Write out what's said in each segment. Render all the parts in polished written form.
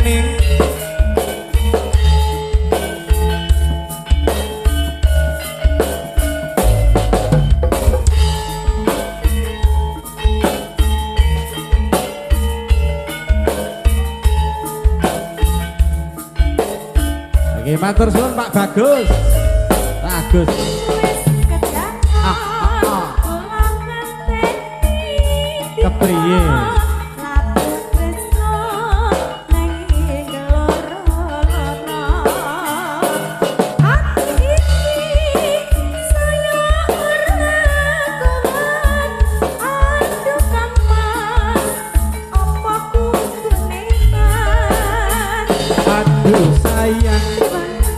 maning. Oke, matur suwun Pak Bagus. Bagus. Kepriye? Aduh sayang,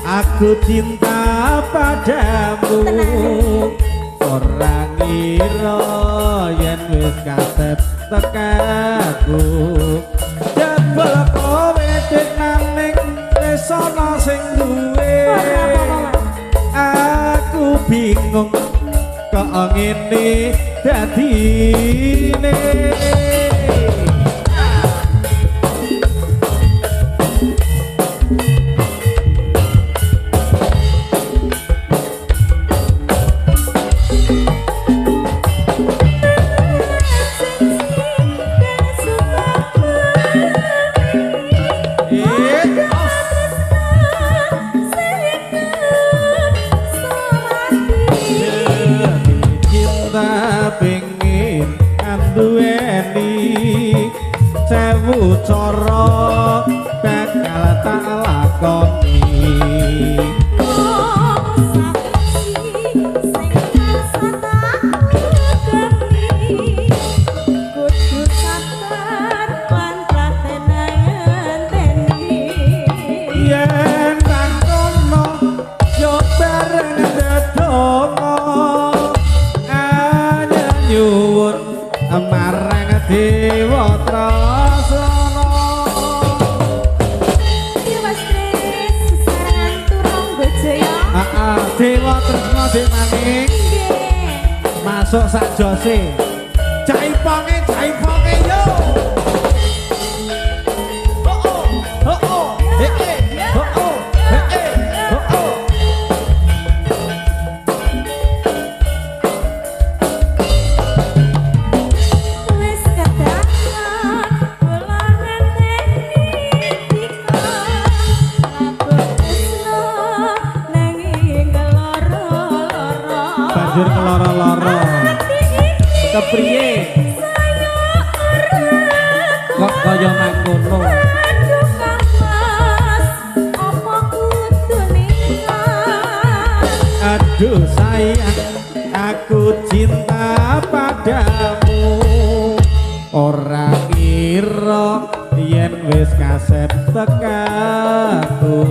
aku cinta padamu. Orang ngira yen wis kasep tekaku. Jebul kowe tenaning wis ana sing duwe. Aku bingung kok ngene dadine. Pengin anduweni sewu cara bakal tak lakoni. Yen nang kono yo bareng ndedonga nyuwun marang Dewa Trasana. Iya Mas Kris, sesarengan turung bojo ya. Dewa Tresna Dek Maning. Masuk sak jose. Jaiponge yo. Banjur keloro-loro. Kepriye? Kok kaya mangkono? Aduh sayang, aku cinta padamu. Ora ngira yen wis kasep tekaku.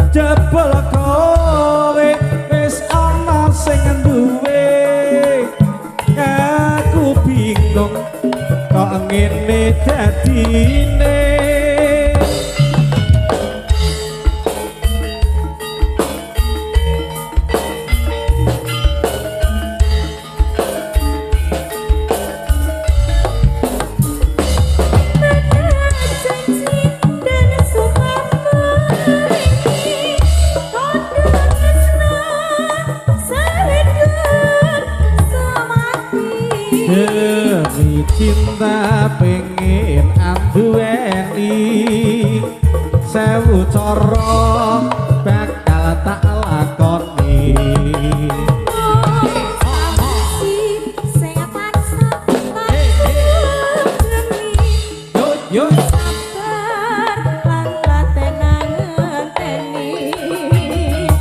Jebul kowe wis ana sing duwe. Aku bingung kok ngene dadine. Demi cinta pengen anduweni sewu cara bakal tak lakoni. Yo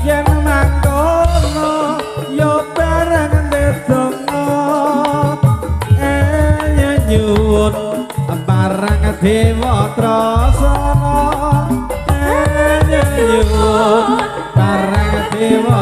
yen mangkono yo bareng ndedonga nyuwun marang Dewa Trasana. Nyuwun marang Dewa